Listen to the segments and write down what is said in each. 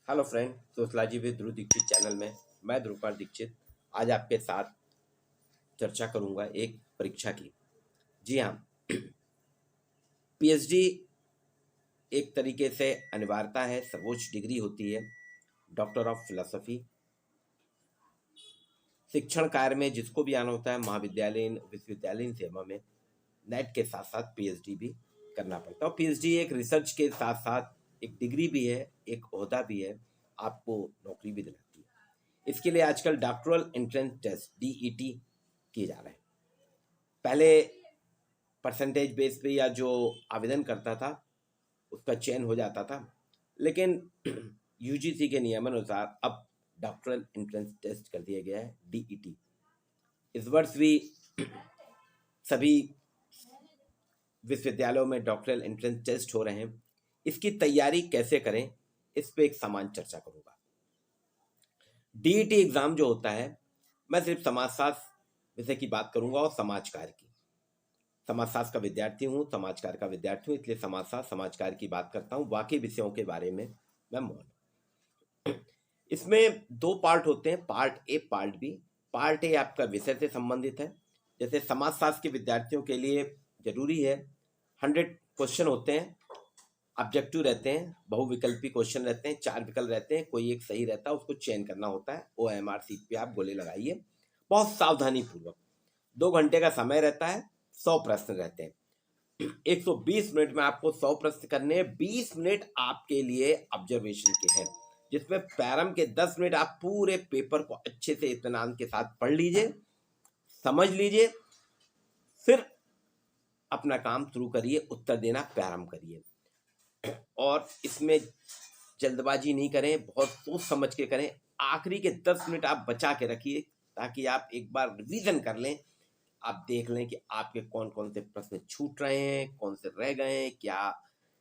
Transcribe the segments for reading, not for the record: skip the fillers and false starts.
Hello friend, sociology with Dhruv Dikshit channel में मैं ध्रुवपाल दीक्षित आज आपके साथ चर्चा करूंगा एक परीक्षा की। जी हाँ, पीएचडी एक तरीके से अनिवार्यता है, सर्वोच्च डिग्री होती है, डॉक्टर ऑफ फिलोसफी। शिक्षण कार्य में जिसको भी आना होता है महाविद्यालयीन विश्वविद्यालयीन सेवा में नेट के साथ साथ पीएचडी भी करना पड़ता है। और पीएचडी एक रिसर्च के साथ साथ एक डिग्री भी है, एक ओहदा भी है, आपको नौकरी भी दिलाती है। इसके लिए आजकल डॉक्टरल एंट्रेंस टेस्ट डीईटी किए जा रहे हैं। पहले परसेंटेज बेस पे या जो आवेदन करता था उसका चयन हो जाता था, लेकिन यूजीसी के नियमानुसार अब डॉक्टरल एंट्रेंस टेस्ट कर दिया गया है डीईटी। इस वर्ष भी सभी विश्वविद्यालयों में डॉक्टरल एंट्रेंस टेस्ट हो रहे हैं। इसकी तैयारी कैसे करें, इस पे एक समान चर्चा करूंगा। डीईटी एग्जाम जो होता है, मैं सिर्फ समाजशास्त्र विषय की बात करूंगा और समाजकार की। समाजशास्त्र का विद्यार्थी हूँ, समाजकार का विद्यार्थी हूँ, इसलिए समाजशास्त्र समाजकार की बात करता हूँ। बाकी विषयों के बारे में मैं मौन। इसमें दो पार्ट होते हैं, part A part B. Part A आपका विषय से संबंधित है। जैसे समाजशास्त्र के विद्यार्थियों के लिए जरूरी है 100 क्वेश्चन होते हैं, ऑब्जेक्टिव रहते हैं, बहुविकल्पी क्वेश्चन रहते हैं, 4 विकल्प रहते हैं, कोई एक सही रहता है, उसको चयन करना होता है। OMR सीट पे आप गोले लगाइए, बहुत सावधानी पूर्वक। 2 घंटे का समय रहता है, 100 प्रश्न रहते हैं। 120 मिनट में आपको 100 प्रश्न करने हैं। 20 मिनट आपके लिए ऑब्जर्वेशन के हैं, जिसमें प्रारंभ के 10 मिनट आप पूरे पेपर को अच्छे से इत्मीनान के साथ पढ़ लीजिए, समझ लीजिए, फिर अपना काम शुरू करिए, उत्तर देना प्रारंभ करिए। और इसमें जल्दबाजी नहीं करें, बहुत सोच समझ के करें। आखिरी के 10 मिनट आप बचा के रखिए ताकि आप एक बार रिवीजन कर लें, आप देख लें कि आपके कौन कौन से प्रश्न छूट रहे हैं, कौन से रह गए हैं, क्या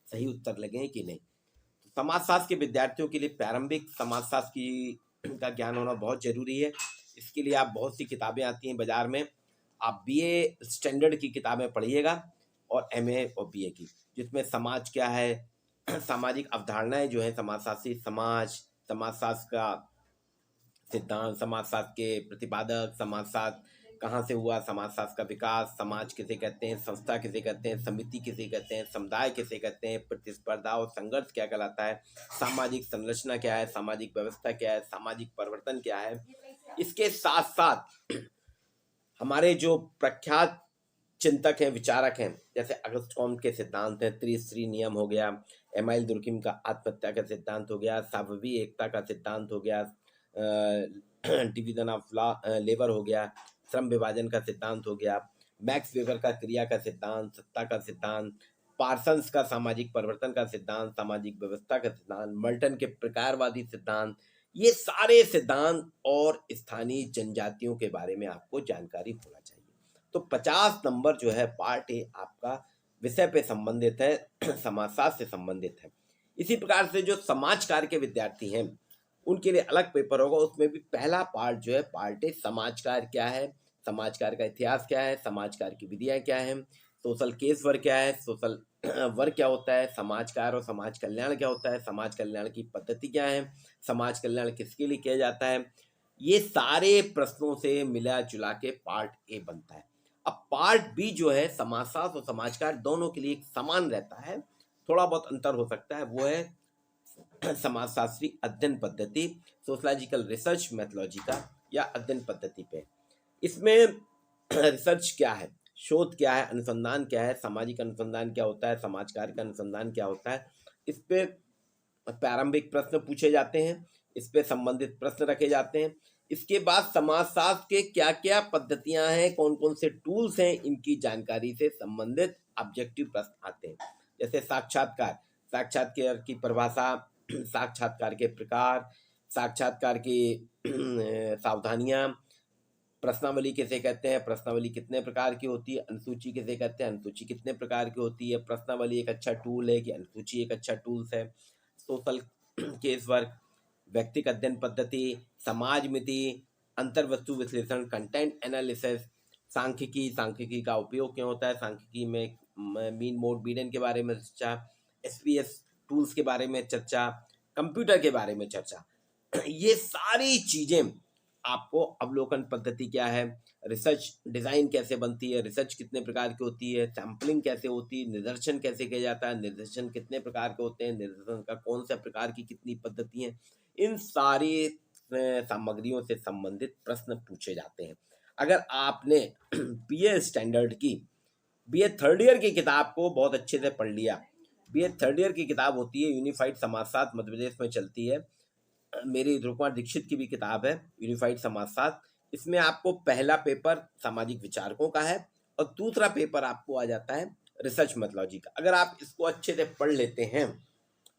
सही उत्तर लगे कि नहीं। तो समाजशास्त्र के विद्यार्थियों के लिए प्रारंभिक समाजशास्त्र की का ज्ञान होना बहुत जरूरी है। इसके लिए आप बहुत सी किताबें आती हैं बाजार में, आप बीए स्टैंडर्ड की किताबें पढ़िएगा और एमए और बीए की, जिसमें समाज क्या है, सामाजिक अवधारणाएं जो है, समाजशास्त्री समाज, समाजशास्त्र का सिद्धांत, समाजशास्त्र के प्रतिपादक, समाजशास्त्र कहाँ से हुआ, समाजशास्त्र का विकास, समाज किसे कहते हैं, संस्था किसे कहते हैं, समिति किसे कहते हैं, समुदाय किसे कहते हैं, प्रतिस्पर्धा और संघर्ष क्या कहलाता है, सामाजिक संरचना क्या है, सामाजिक व्यवस्था क्या है, सामाजिक परिवर्तन क्या है। इसके साथ साथ हमारे जो प्रख्यात चिंतक हैं, विचारक हैं, जैसे अगस्त कॉम्ट के सिद्धांत हैं, त्रिस्त्री नियम हो गया, एमाइल दुर्किम का आत्महत्या का सिद्धांत हो गया, साबवी एकता का सिद्धांत हो गया, डिवीजन ऑफ लेबर हो गया, श्रम विभाजन का सिद्धांत हो गया, मैक्स वेबर का क्रिया का सिद्धांत, सत्ता का सिद्धांत, पार्सन्स का सामाजिक परिवर्तन का सिद्धांत, सामाजिक व्यवस्था का सिद्धांत, मल्टन के प्रकारवादी सिद्धांत, ये सारे सिद्धांत और स्थानीय जनजातियों के बारे में आपको जानकारी होना चाहिए। तो 50 नंबर जो है पार्ट ए आपका विषय पे संबंधित है, समाजशास्त्र से संबंधित है। इसी प्रकार से जो समाज कार्य के विद्यार्थी हैं उनके लिए अलग पेपर होगा। उसमें भी पहला पार्ट जो है पार्ट ए समाज कार्य क्या है, समाज कार्य का इतिहास क्या है, समाज कार्य की विधियां क्या है, सोशल केस वर्क क्या है, सोशल वर्क क्या होता है, समाज कार्य और समाज कल्याण क्या होता है, समाज कल्याण की पद्धति क्या है, समाज कल्याण किसके लिए किया जाता है। ये सारे प्रश्नों से मिला जुला के पार्ट ए बनता है। अब पार्ट बी जो है समाजशास्त्र और समाजकार दोनों के लिए एक समान रहता है, थोड़ा बहुत अंतर हो सकता है, वो है समाजशास्त्री अध्ययन पद्धति, सोशलॉजिकल रिसर्च मेथोलॉजी का या अध्ययन पद्धति पे। इसमें रिसर्च क्या है, शोध क्या है, अनुसंधान क्या है, सामाजिक अनुसंधान क्या होता है, समाज कार्य का अनुसंधान क्या होता है, इस पे प्रारंभिक प्रश्न पूछे जाते हैं, इस पे संबंधित प्रश्न रखे जाते हैं। इसके बाद समाजशास्त्र के क्या क्या पद्धतियां हैं, कौन कौन से टूल्स हैं, इनकी जानकारी से संबंधित ऑब्जेक्टिव प्रश्न आते हैं। जैसे साक्षात्कार, साक्षात्कार की परिभाषा, साक्षात्कार के प्रकार, साक्षात्कार की सावधानियां, प्रश्नावली किसे कहते हैं, प्रश्नावली कितने प्रकार की होती है, अनुसूची किसे कहते हैं, अनुसूची कितने प्रकार की होती है, प्रश्नावली एक अच्छा टूल है कि अनुसूची एक अच्छा टूल्स है, सोशल केस वर्क, व्यक्तिगत अध्ययन पद्धति, समाज मिति, अंतर्वस्तु विश्लेषण, कंटेंट एनालिसिस, सांख्यिकी, सांख्यिकी का उपयोग क्यों होता है, सांख्यिकी में मीन मोड मीडियन के बारे में चर्चा, SPS टूल्स के बारे में चर्चा, कंप्यूटर के बारे में चर्चा। ये सारी चीजें आपको, अवलोकन पद्धति क्या है, रिसर्च डिजाइन कैसे बनती है, रिसर्च कितने प्रकार की होती है, सैम्पलिंग कैसे होती है, निदर्शन कैसे किया जाता है, निदर्शन कितने प्रकार के होते हैं, निदर्शन का कौन सा प्रकार की कितनी पद्धति है, इन सारी सामग्रियों से संबंधित प्रश्न पूछे जाते हैं। अगर आपने बीए स्टैंडर्ड की बीए थर्ड ईयर की किताब को बहुत अच्छे से पढ़ लिया, बीए थर्ड ईयर की किताब होती है यूनिफाइड समाजशास्त्र, मध्य प्रदेश में चलती है, मेरी ध्रुव कुमार दीक्षित की भी किताब है यूनिफाइड समाजशास्त्र। इसमें आपको पहला पेपर सामाजिक विचारकों का है और दूसरा पेपर आपको आ जाता है रिसर्च मेथोलॉजी का। अगर आप इसको अच्छे से पढ़ लेते हैं,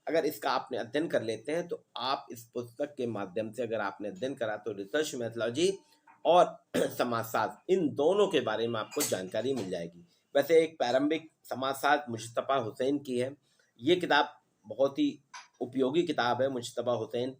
अगर इसका आपने अध्ययन कर लेते हैं, तो आप इस पुस्तक के माध्यम से अगर आपने अध्ययन करा तो रिसर्च मेथोलॉजी और समाजशास्त्र, इन दोनों के बारे में आपको जानकारी मिल जाएगी। वैसे एक प्रारंभिक समाजशास्त्र मुश्तफा हुसैन की है, ये किताब बहुत ही उपयोगी किताब है। मुश्तफा हुसैन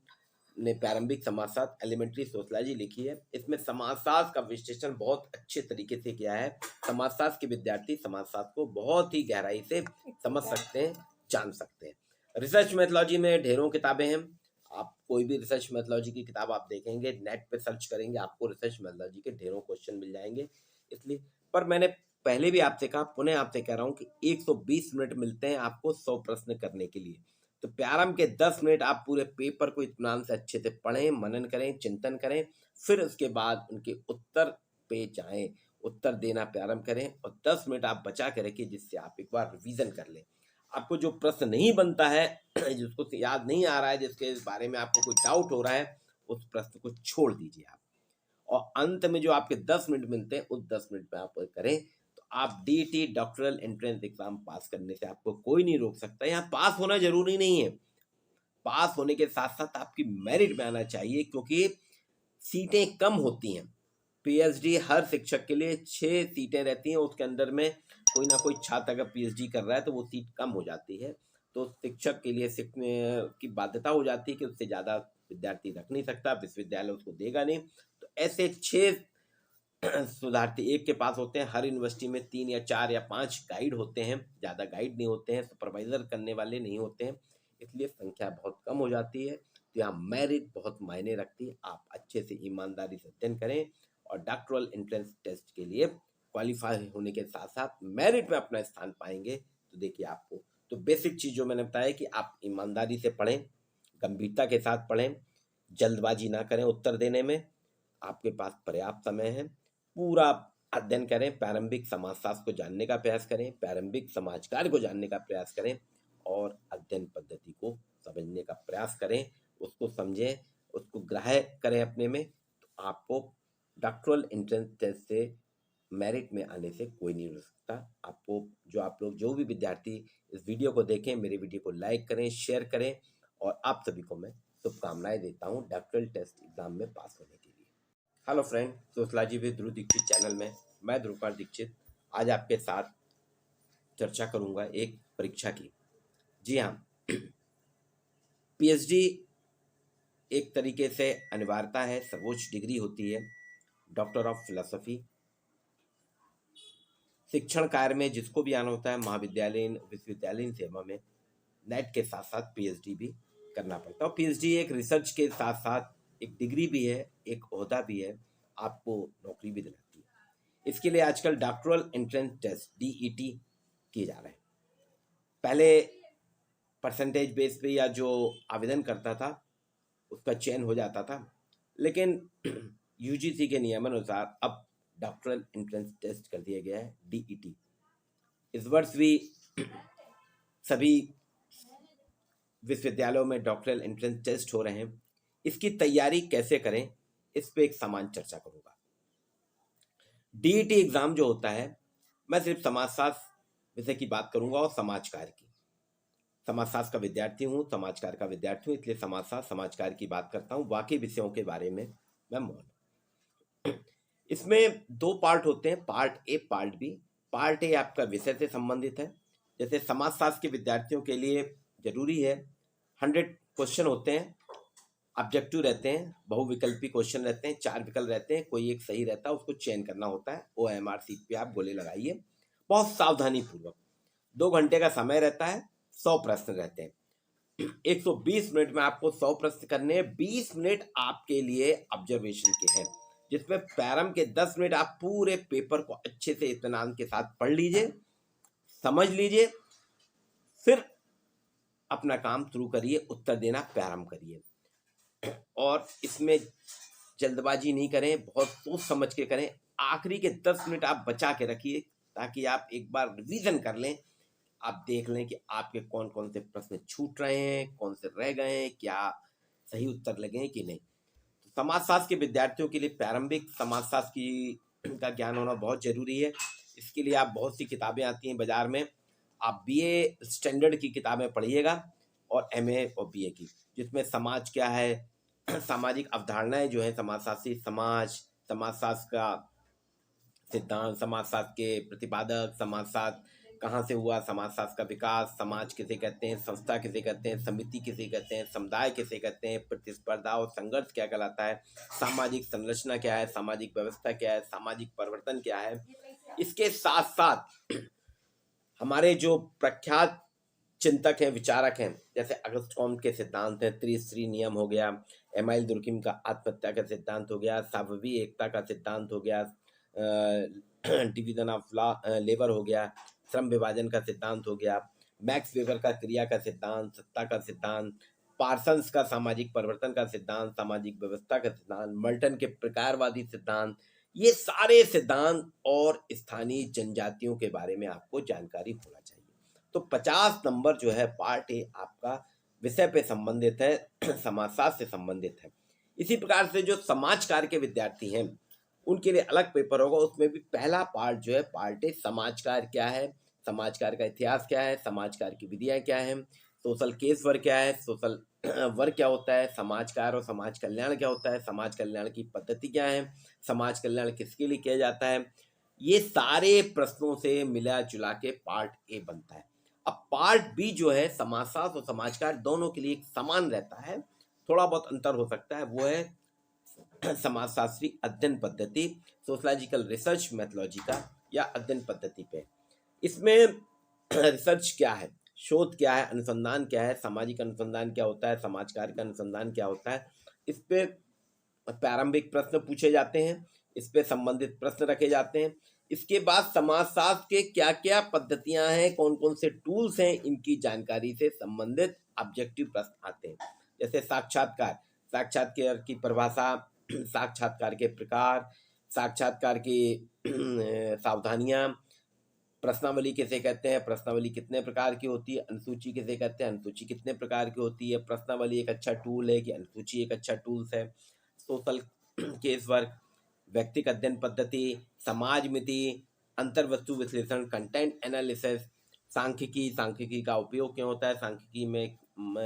ने प्रारंभिक समाजशास्त्र एलिमेंट्री सोशलॉजी लिखी है। इसमें समाजशास्त्र का विश्लेषण बहुत अच्छे तरीके से किया है। समाजशास्त्र के विद्यार्थी समाजशास्त्र को बहुत ही गहराई से समझ सकते हैं, जान सकते हैं। रिसर्च मेथोलॉजी में ढेरों किताबें हैं। आप कोई भी रिसर्च मेथोलॉजी की किताब आप देखेंगे, नेट पे सर्च करेंगे, आपको रिसर्च मेथोलॉजी के ढेरों क्वेश्चन मिल जाएंगे। इसलिए पर मैंने पहले भी आपसे कहा, पुनः आपसे कह रहा हूँ कि 120 मिनट मिलते हैं आपको 100 प्रश्न करने के लिए। तो प्रारंभ के 10 मिनट आप पूरे पेपर को इत्मीनान से अच्छे से पढ़ें, मनन करें, चिंतन करें, फिर उसके बाद उनके उत्तर पे जाएं, उत्तर देना प्रारंभ करें और 10 मिनट आप बचा के रखिए, जिससे आप एक बार रिवीजन कर लें। आपको जो प्रश्न नहीं बनता है, जिसको याद नहीं आ रहा है, जिसके बारे में आपको कोई डाउट हो रहा है, उस प्रश्न को छोड़ दीजिए आप, और अंत में जो आपके 10 मिनट मिलते हैं उस 10 मिनट में आप करें, तो आप DT doctoral entrance exam pass करने से आपको कोई नहीं रोक सकता। यहाँ पास होना जरूरी नहीं है, पास होने के साथ साथ आपकी मेरिट में आना चाहिए, क्योंकि सीटें कम होती हैं। पीएचडी हर शिक्षक के लिए 6 सीटें रहती हैं, उसके अंदर में कोई ना कोई छात्र अगर पीएचडी कर रहा है तो वो सीट कम हो जाती है। तो शिक्षक के लिए की बाध्यता हो जाती है कि उससे ज़्यादा विद्यार्थी रख नहीं सकता, विश्वविद्यालय उसको देगा नहीं। तो ऐसे 6 शोधार्थी एक के पास होते हैं। हर यूनिवर्सिटी में 3 या 4 या 5 गाइड होते हैं, ज़्यादा गाइड नहीं होते हैं, सुपरवाइजर करने वाले नहीं होते हैं, इसलिए संख्या बहुत कम हो जाती है। तो यहाँ मेरिट बहुत मायने रखती है। आप अच्छे से ईमानदारी से अध्ययन करें और डॉक्टरल एंट्रेंस टेस्ट के लिए क्वालिफाई होने के साथ साथ मेरिट में अपना स्थान पाएंगे। तो देखिए आपको तो बेसिक चीज़ जो मैंने बताया कि आप ईमानदारी से पढ़ें, गंभीरता के साथ पढ़ें, जल्दबाजी ना करें उत्तर देने में, आपके पास पर्याप्त समय है, पूरा अध्ययन करें, प्रारंभिक समाजशास्त्र को जानने का प्रयास करें, प्रारंभिक समाज कार्य को जानने का प्रयास करें और अध्ययन पद्धति को समझने का प्रयास करें, उसको समझें, उसको ग्राह्य करें अपने में। तो आपको डॉक्टरल एंट्रेंस टेस्ट से मेरिट में आने से कोई नहीं रोक सकता। आपको आप लोग जो भी विद्यार्थी इस वीडियो को देखें, मेरे वीडियो को लाइक करें, शेयर करें और आप सभी को मैं शुभकामनाएं देता हूं डॉक्टरल टेस्ट एग्जाम में पास होने के लिए। Hello friend, sociology with Dhruv Dikshit channel में मैं ध्रुव कुमार दीक्षित आज आपके साथ चर्चा करूंगा एक परीक्षा की। जी हाँ, पीएचडी एक तरीके से अनिवार्यता है, सर्वोच्च डिग्री होती है, डॉक्टर ऑफ फिलोसफी। शिक्षण कार्य में जिसको भी आना होता है, महाविद्यालयीन विश्वविद्यालयीन सेवा में नेट के साथ साथ पीएचडी भी करना पड़ता है। और पीएचडी एक रिसर्च के साथ साथ एक डिग्री भी है, एक ओहदा भी है, आपको नौकरी भी दिलाती है। इसके लिए आजकल डॉक्टरल एंट्रेंस टेस्ट डीईटी किए जा रहे हैं। पहले परसेंटेज बेस पे या जो आवेदन करता था उसका चयन हो जाता था, लेकिन यूजीसी के नियमानुसार अब डॉक्टरल एंट्रेंस टेस्ट कर दिया गया है, डीईटी। इस वर्ष भी सभी विश्वविद्यालयों में डॉक्टरल एंट्रेंस टेस्ट हो रहे हैं। इसकी तैयारी कैसे करें, इस पे एक समान चर्चा करूंगा। डीईटी एग्जाम जो होता है, मैं सिर्फ समाजशास्त्र विषय की बात करूंगा और समाज कार्य की। समाजशास्त्र का विद्यार्थी हूं, समाज कार्य का विद्यार्थी हूं, इसलिए समाजशास्त्र समाज कार्य की बात करता हूं, बाकी विषयों के बारे में मैं मौन। इसमें 2 पार्ट होते हैं, part A part B. Part A आपका विषय से संबंधित है। जैसे समाजशास्त्र के विद्यार्थियों के लिए जरूरी है 100 क्वेश्चन होते हैं, ऑब्जेक्टिव रहते हैं, बहुविकल्पी क्वेश्चन रहते हैं, 4 विकल्प रहते हैं, कोई एक सही रहता है, उसको चयन करना होता है। OMR सीट पे आप गोले लगाइए, बहुत सावधानी पूर्वक। 2 घंटे का समय रहता है, 100 प्रश्न रहते हैं। 120 मिनट में आपको 100 प्रश्न करने हैं। 20 मिनट आपके लिए ऑब्जर्वेशन के हैं, जिसमें पैरम के 10 मिनट आप पूरे पेपर को अच्छे से इत्मीनान के साथ पढ़ लीजिए, समझ लीजिए, फिर अपना काम शुरू करिए, उत्तर देना प्रारंभ करिए। और इसमें जल्दबाजी नहीं करें, बहुत सोच समझ के करें। आखिरी के 10 मिनट आप बचा के रखिए, ताकि आप एक बार रिवीजन कर लें, आप देख लें कि आपके कौन कौन से प्रश्न छूट रहे हैं, कौन से रह गए हैं, क्या सही उत्तर लगे हैं कि नहीं। तो समाजशास्त्र के विद्यार्थियों के लिए प्रारंभिक समाजशास्त्र की का ज्ञान होना बहुत जरूरी है। इसके लिए आप बहुत सी किताबें आती हैं बाजार में, आप बीए स्टैंडर्ड की किताबें पढ़िएगा और एमए और बीए की, जिसमें समाज क्या है, सामाजिक अवधारणाएं जो है समाजशास्त्री, समाजशास्त्र का सिद्धांत, समाजशास्त्र के प्रतिपादक, समाजशास्त्र कहाँ से हुआ, समाजशास्त्र का विकास, समाज किसे कहते हैं, संस्था किसे कहते हैं, समिति किसे कहते हैं, समुदाय किसे कहते हैं, प्रतिस्पर्धा और संघर्ष क्या कहलाता है, सामाजिक संरचना क्या है, सामाजिक व्यवस्था क्या है, सामाजिक परिवर्तन क्या है। इसके साथ साथ हमारे जो प्रख्यात चिंतक हैं, विचारक हैं, जैसे अगस्त कॉम्ट के सिद्धांत हैं, त्रिस्त्री नियम हो गया, एमाइल दुर्किम का आत्महत्या का सिद्धांत हो गया, साबवी एकता का सिद्धांत हो गया, डिवीजन ऑफ लेबर हो गया, श्रम विभाजन का सिद्धांत हो गया, मैक्स वेबर का क्रिया का सिद्धांत, सत्ता का सिद्धांत, पार्सन्स का सामाजिक परिवर्तन का सिद्धांत, सामाजिक व्यवस्था का सिद्धांत, मल्टन के प्रकारवादी सिद्धांत, ये सारे सिद्धांत और स्थानीय जनजातियों के बारे में आपको जानकारी होना चाहिए। तो 50 नंबर जो है पार्ट ए आपका विषय पे संबंधित है, समाजशास्त्र से संबंधित है। इसी प्रकार से जो समाज कार्य के विद्यार्थी हैं उनके लिए अलग पेपर होगा, उसमें भी पहला पार्ट जो है पार्ट ए समाज कार्य क्या है, समाज कार्य का इतिहास क्या है, समाज कार्य की विधियां क्या है, सोशल केस वर्क क्या है, सोशल वर्क क्या होता है, समाज कार्य और समाज कल्याण क्या होता है, समाज कल्याण की पद्धति क्या है, समाज कल्याण किसके लिए किया जाता है, ये सारे प्रश्नों से मिला जुला के पार्ट ए बनता है। अब पार्ट बी जो है समाजशास्त्र और समाज कार्य दोनों के लिए एक समान रहता है, थोड़ा बहुत अंतर हो सकता है, वो है समाजशास्त्री अध्ययन पद्धति, सोशलॉजिकल रिसर्च मेथोलॉजी का या अध्ययन पद्धति पे। इसमें रिसर्च क्या है, शोध क्या है, अनुसंधान क्या है, सामाजिक अनुसंधान क्या होता है, समाज कार्य का अनुसंधान क्या होता है, इस पे प्रारंभिक प्रश्न पूछे जाते हैं, इस पे संबंधित प्रश्न रखे जाते हैं। इसके बाद समाजशास्त्र के क्या क्या पद्धतियां हैं, कौन कौन से टूल्स हैं, इनकी जानकारी से संबंधित ऑब्जेक्टिव प्रश्न आते हैं। जैसे साक्षात्कार, साक्षात्कार की परिभाषा, साक्षात्कार के प्रकार, साक्षात्कार की सावधानियां, प्रश्नावली किसे कहते हैं, प्रश्नावली कितने प्रकार की होती है, अनुसूची किसे कहते हैं, अनुसूची कितने प्रकार की होती है, प्रश्नावली एक अच्छा टूल है कि अनुसूची एक अच्छा टूल्स है, सोशल केस वर्क, व्यक्तिगत अध्ययन पद्धति, समाज मिति, अंतर्वस्तु विश्लेषण, कंटेंट एनालिसिस, सांख्यिकी, सांख्यिकी का उपयोग क्यों होता है, सांख्यिकी में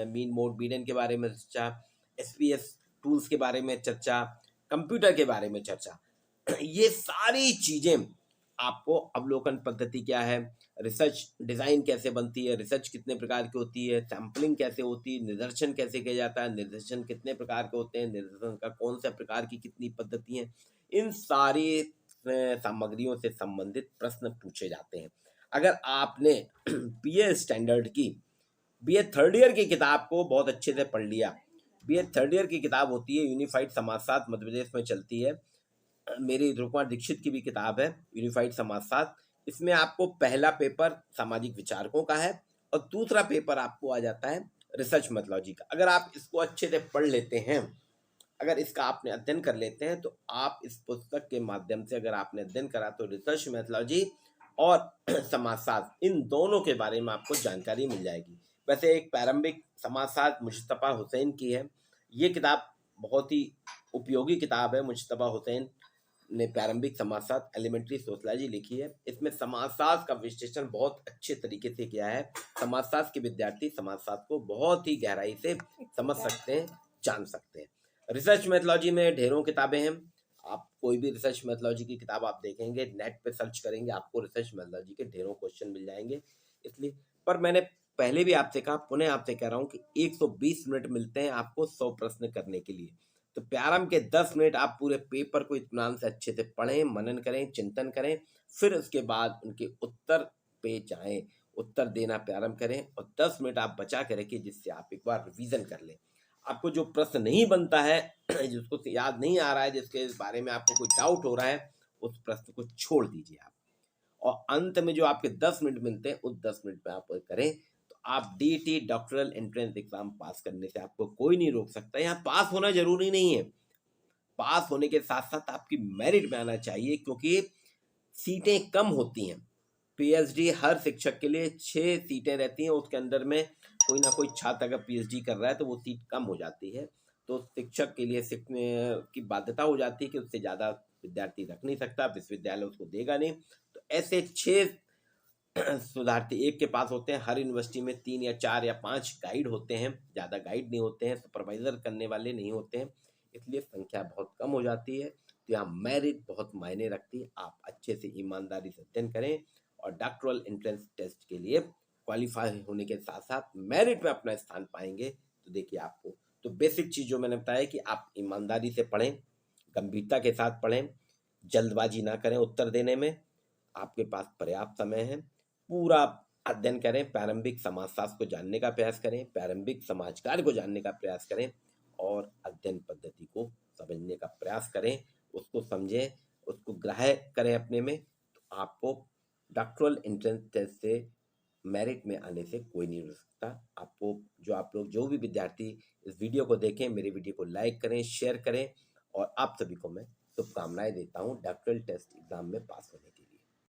मीन मोड मीडियन के बारे में चर्चा, एसपीएस टूल्स के बारे में चर्चा, कंप्यूटर के बारे में चर्चा। ये सारी चीजें आपको, अवलोकन पद्धति क्या है, रिसर्च डिजाइन कैसे बनती है, रिसर्च कितने प्रकार की होती है, सैम्पलिंग कैसे होती है, निदर्शन कैसे किया जाता है, निदर्शन कितने प्रकार के होते हैं, निदर्शन का कौन सा प्रकार की कितनी पद्धति है, इन सारी सामग्रियों से संबंधित प्रश्न पूछे जाते हैं। अगर आपने बीए स्टैंडर्ड की बीए थर्ड ईयर की किताब को बहुत अच्छे से पढ़ लिया, बीए थर्ड ईयर की किताब होती है यूनिफाइड समाजशास्त्र, मध्य प्रदेश में चलती है, मेरी ध्रुव कुमार दीक्षित की भी किताब है यूनिफाइड समाजशास्त्र। इसमें आपको पहला पेपर सामाजिक विचारकों का है और दूसरा पेपर आपको आ जाता है रिसर्च मेथोलॉजी का। अगर आप इसको अच्छे से पढ़ लेते हैं, अगर इसका आपने अध्ययन कर लेते हैं, तो आप इस पुस्तक के माध्यम से अगर आपने अध्ययन करा तो रिसर्च मेथोलॉजी और समाजशास्त्र इन दोनों के बारे में आपको जानकारी मिल जाएगी। वैसे एक प्रारंभिक समाजशास्त्र मुश्तफा हुसैन की है, ये किताब बहुत ही उपयोगी किताब है। मुश्तफा हुसैन ने प्रारंभिक समाजशास्त्र एलिमेंट्री सोशलॉजी लिखी है। इसमें समाजशास्त्र का विश्लेषण बहुत अच्छे तरीके से किया है। समाजशास्त्र के विद्यार्थी समाजशास्त्र को बहुत ही गहराई से समझ सकते हैं, जान सकते हैं। रिसर्च मेथोलॉजी में ढेरों किताबें हैं, आप कोई भी रिसर्च मेथोलॉजी की किताब आप देखेंगे, नेट पे सर्च करेंगे, आपको रिसर्च मेथोलॉजी के ढेरों क्वेश्चन मिल जाएंगे। इसलिए पर मैंने पहले भी आपसे कहा, पुनः आपसे कह रहा हूँ कि 120 मिनट मिलते हैं आपको 100 प्रश्न करने के लिए। तो प्रारंभ के 10 मिनट आप पूरे पेपर को इत्मीनान से अच्छे से पढ़ें, मनन करें, चिंतन करें, फिर उसके बाद उनके उत्तर पे जाएं। उत्तर देना प्रारंभ करें और 10 मिनट आप बचा के रखिए, जिससे आप एक बार रिवीजन कर लें। आपको जो प्रश्न नहीं बनता है, जिसको याद नहीं आ रहा है, जिसके बारे में आपको कोई डाउट हो रहा है, उस प्रश्न को छोड़ दीजिए आप, और अंत में जो आपके 10 मिनट मिलते हैं, उस 10 मिनट में आप करें, तो आप DT doctoral entrance exam pass करने से आपको कोई नहीं रोक सकता। यहाँ पास होना जरूरी नहीं है, पास होने के साथ साथ आपकी मेरिट में आना चाहिए, क्योंकि सीटें कम होती हैं। पीएचडी हर शिक्षक के लिए 6 सीटें रहती हैं, उसके अंदर में कोई ना कोई छात्र अगर पीएचडी कर रहा है तो वो सीट कम हो जाती है, तो शिक्षक के लिए की बाध्यता हो जाती है कि उससे ज़्यादा विद्यार्थी रख नहीं सकता, विश्वविद्यालय उसको देगा नहीं। तो ऐसे 6 शोधार्थी एक के पास होते हैं। हर यूनिवर्सिटी में 3 या 4 या 5 गाइड होते हैं, ज़्यादा गाइड नहीं होते हैं, सुपरवाइजर करने वाले नहीं होते हैं, इसलिए संख्या बहुत कम हो जाती है। तो यहाँ मेरिट बहुत मायने रखती है। आप अच्छे से ईमानदारी से अध्ययन करें और डॉक्टरल एंट्रेंस टेस्ट के लिए क्वालिफाई होने के साथ साथ मेरिट में अपना स्थान पाएंगे। तो देखिए, आपको तो बेसिक चीज़ जो मैंने बताया कि आप ईमानदारी से पढ़ें, गंभीरता के साथ पढ़ें, जल्दबाजी ना करें उत्तर देने में, आपके पास पर्याप्त समय है, पूरा अध्ययन करें, प्रारंभिक समाजशास्त्र को जानने का प्रयास करें, प्रारंभिक समाज कार्य को जानने का प्रयास करें और अध्ययन पद्धति को समझने का प्रयास करें, उसको समझें, उसको ग्राह्य करें अपने में। तो आपको डॉक्टरल एंट्रेंस टेस्ट से मेरिट में आने से कोई नहीं रोक सकता। आपको आप लोग जो भी विद्यार्थी इस वीडियो को देखें, मेरे वीडियो को लाइक करें, शेयर करें, और आप सभी को मैं शुभकामनाएं देता हूं डॉक्टरल टेस्ट एग्जाम में पास होने की।